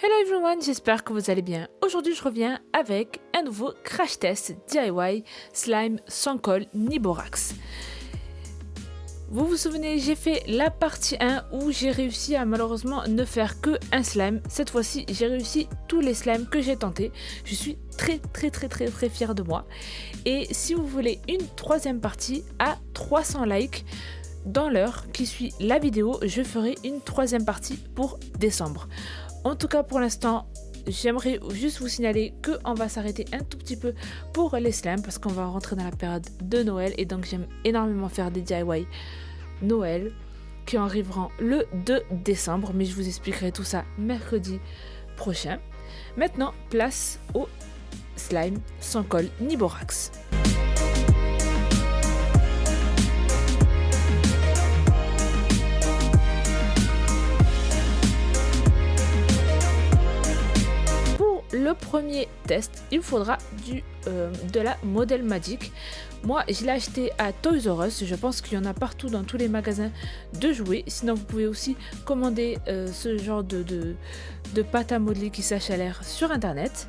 Hello everyone, j'espère que vous allez bien. Aujourd'hui, je reviens avec un nouveau crash test DIY slime sans colle ni borax. Vous vous souvenez, j'ai fait la partie 1 où j'ai réussi à malheureusement ne faire que un slime. Cette fois-ci, j'ai réussi tous les slimes que j'ai tentés. Je suis très fière de moi. Et si vous voulez une troisième partie à 300 likes, dans l'heure qui suit la vidéo, je ferai une troisième partie pour décembre. En tout cas, pour l'instant, j'aimerais juste vous signaler qu'on va s'arrêter un tout petit peu pour les slimes parce qu'on va rentrer dans la période de Noël et donc j'aime énormément faire des DIY Noël qui arriveront le 2 décembre, mais je vous expliquerai tout ça mercredi prochain. Maintenant, place au slime sans colle ni borax. Le premier test, il faudra de la Model Magic. Moi, je l'ai acheté à Toys R Us. Je pense qu'il y en a partout dans tous les magasins de jouets. Sinon, vous pouvez aussi commander ce genre de pâte à modeler qui sèche à l'air sur internet.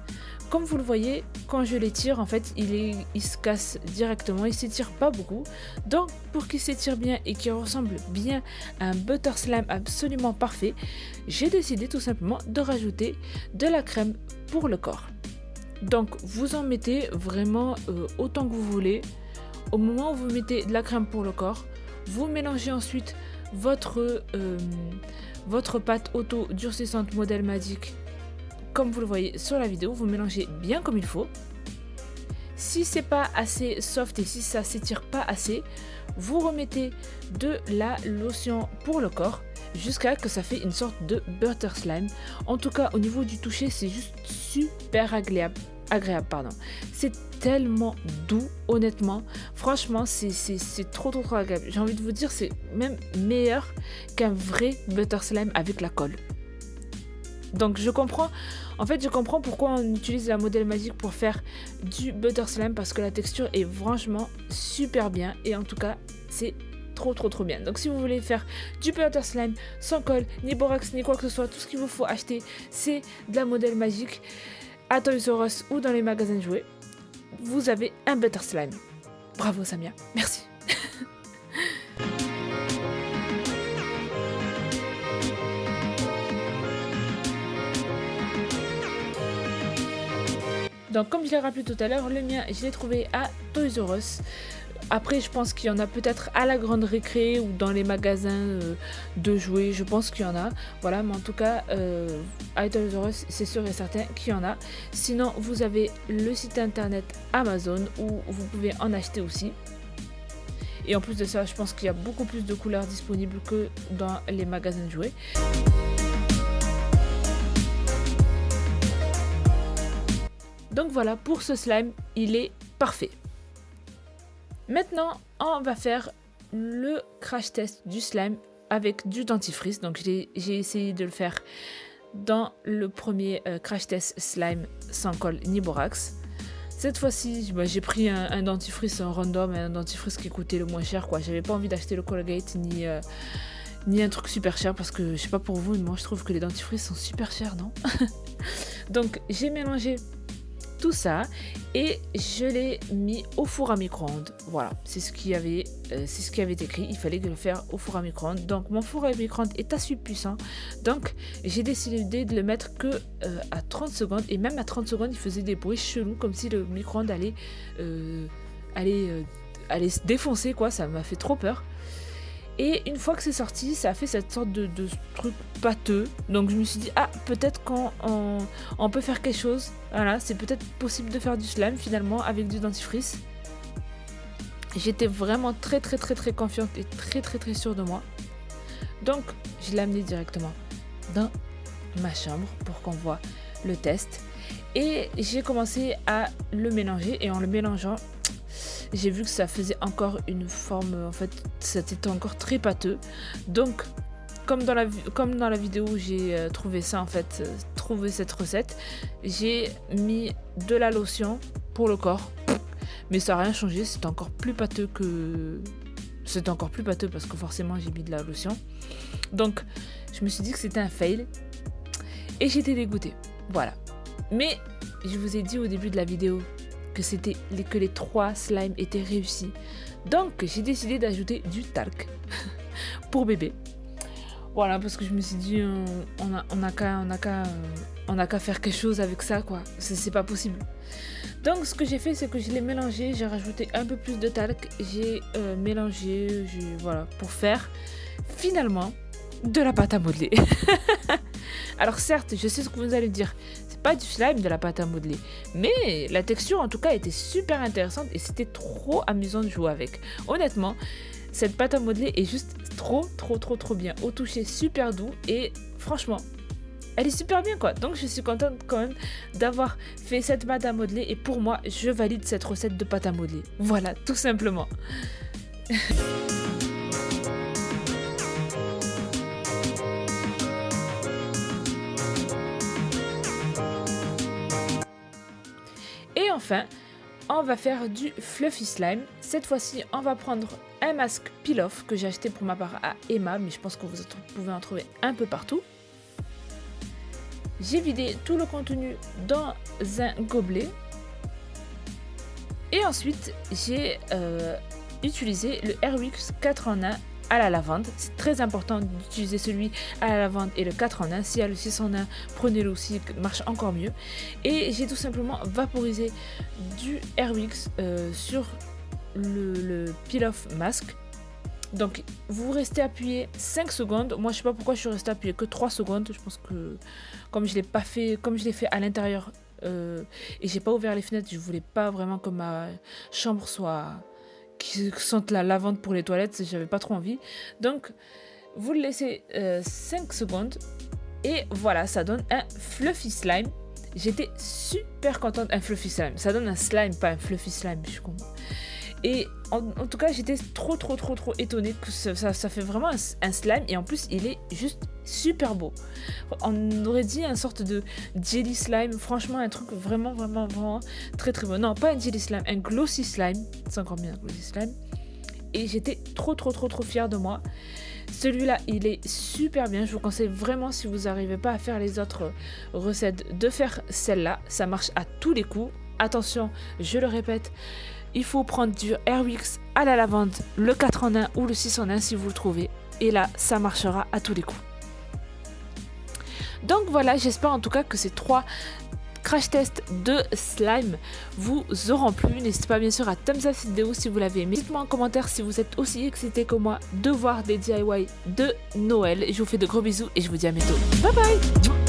Comme vous le voyez, quand je l'étire, en fait, il se casse directement, il s'étire pas beaucoup. Donc, pour qu'il s'étire bien et qu'il ressemble bien à un butter slime absolument parfait, j'ai décidé tout simplement de rajouter de la crème pour le corps. Donc, vous en mettez vraiment autant que vous voulez. Au moment où vous mettez de la crème pour le corps, vous mélangez ensuite votre pâte auto-durcissante Model Magic. Comme vous le voyez sur la vidéo, vous mélangez bien comme il faut. Si c'est pas assez soft et si ça s'étire pas assez, vous remettez de la lotion pour le corps jusqu'à ce que ça fait une sorte de butter slime. En tout cas, au niveau du toucher, c'est juste super agréable. C'est tellement doux, honnêtement. Franchement, c'est trop agréable. J'ai envie de vous dire, c'est même meilleur qu'un vrai butter slime avec la colle. Donc je comprends pourquoi on utilise la Model Magic pour faire du butter slime, parce que la texture est franchement super bien et en tout cas c'est trop bien. Donc si vous voulez faire du butter slime sans colle, ni borax, ni quoi que ce soit, tout ce qu'il vous faut acheter, c'est de la Model Magic à Toys R Us ou dans les magasins de jouets. Vous avez un butter slime. Bravo Samia, merci. Donc comme je l'ai rappelé tout à l'heure, le mien je l'ai trouvé à Toys R Us. Après je pense qu'il y en a peut-être à la grande récré ou dans les magasins de jouets, je pense qu'il y en a. Voilà, mais en tout cas à Toys R Us c'est sûr et certain qu'il y en a. Sinon vous avez le site internet Amazon où vous pouvez en acheter aussi. Et en plus de ça, je pense qu'il y a beaucoup plus de couleurs disponibles que dans les magasins de jouets. Donc voilà, pour ce slime, il est parfait. Maintenant, on va faire le crash test du slime avec du dentifrice. Donc j'ai essayé de le faire dans le premier crash test slime sans colle ni borax. Cette fois-ci, j'ai pris un dentifrice random, un dentifrice qui coûtait le moins cher, quoi. J'avais pas envie d'acheter le Colgate ni un truc super cher parce que je sais pas pour vous, mais moi je trouve que les dentifrices sont super chers, non? Donc j'ai mélangé tout ça et je l'ai mis au four à micro-ondes. Voilà, c'est ce qui avait été écrit, il fallait le faire au four à micro-ondes. Donc mon four à micro-ondes est assez puissant, donc j'ai décidé de le mettre que à 30 secondes, et même à 30 secondes il faisait des bruits chelous comme si le micro-ondes allait se défoncer, quoi. Ça m'a fait trop peur. Et une fois que c'est sorti, ça a fait cette sorte de truc pâteux. Donc je me suis dit, peut-être qu'on peut faire quelque chose. Voilà, c'est peut-être possible de faire du slime finalement avec du dentifrice. J'étais vraiment très confiante et très sûre de moi. Donc je l'ai amené directement dans ma chambre pour qu'on voit le test. Et j'ai commencé à le mélanger, et en le mélangeant, j'ai vu que ça faisait encore une forme, en fait, c'était encore très pâteux. Donc, comme dans la vidéo où j'ai trouvé ça, en fait, trouvé cette recette, j'ai mis de la lotion pour le corps. Mais ça n'a rien changé, c'était encore plus pâteux parce que forcément j'ai mis de la lotion. Donc, je me suis dit que c'était un fail. et j'étais dégoûtée. Voilà. Mais je vous ai dit au début de la vidéo que les 3 slimes étaient réussis. Donc j'ai décidé d'ajouter du talc pour bébé. Voilà, parce que je me suis dit on a qu'à faire quelque chose avec ça, quoi. C'est pas possible. Donc ce que j'ai fait, c'est que je l'ai mélangé, j'ai rajouté un peu plus de talc, j'ai mélangé, voilà, pour faire finalement de la pâte à modeler. Alors certes, je sais ce que vous allez me dire, c'est pas du slime de la pâte à modeler, mais la texture en tout cas était super intéressante et c'était trop amusant de jouer avec. Honnêtement, cette pâte à modeler est juste trop bien, au toucher super doux et franchement, elle est super bien, quoi. Donc je suis contente quand même d'avoir fait cette pâte à modeler et pour moi, je valide cette recette de pâte à modeler. Voilà, tout simplement. Et enfin, on va faire du fluffy slime. Cette fois-ci, on va prendre un masque peel-off que j'ai acheté pour ma part à Emma, mais je pense que vous pouvez en trouver un peu partout. J'ai vidé tout le contenu dans un gobelet. Et ensuite, j'ai utilisé le Airwix 4 en 1 à la lavande. C'est très important d'utiliser celui à la lavande et le 4 en 1. S'il y a le 6 en 1, prenez-le aussi, marche encore mieux. Et j'ai tout simplement vaporisé du Airwix sur le peel-off masque. Donc vous restez appuyé 5 secondes. Moi je sais pas pourquoi je suis restée appuyée que 3 secondes. Je pense que comme je l'ai fait à l'intérieur et j'ai pas ouvert les fenêtres, je voulais pas vraiment que ma chambre qui sente la lavande pour les toilettes, j'avais pas trop envie. Donc vous le laissez 5 secondes et voilà, ça donne un fluffy slime. J'étais super contente. Un fluffy slime, ça donne un slime, pas un fluffy slime, je suis con. Et en tout cas, j'étais trop étonnée que ça fait vraiment un slime. Et en plus, il est juste super beau. On aurait dit une sorte de jelly slime. Franchement, un truc vraiment très beau. Non, pas un jelly slime, un glossy slime. C'est encore mieux un glossy slime. Et j'étais trop fière de moi. Celui-là, il est super bien. Je vous conseille vraiment, si vous n'arrivez pas à faire les autres recettes, de faire celle-là. Ça marche à tous les coups. Attention, je le répète, il faut prendre du Airwix à la lavande, le 4 en 1 ou le 6 en 1 si vous le trouvez. Et là, ça marchera à tous les coups. Donc voilà, j'espère en tout cas que ces 3 crash tests de slime vous auront plu. N'hésitez pas bien sûr à thumbs up cette vidéo si vous l'avez aimé. Dites-moi en commentaire si vous êtes aussi excité que moi de voir des DIY de Noël. Je vous fais de gros bisous et je vous dis à bientôt. Bye bye.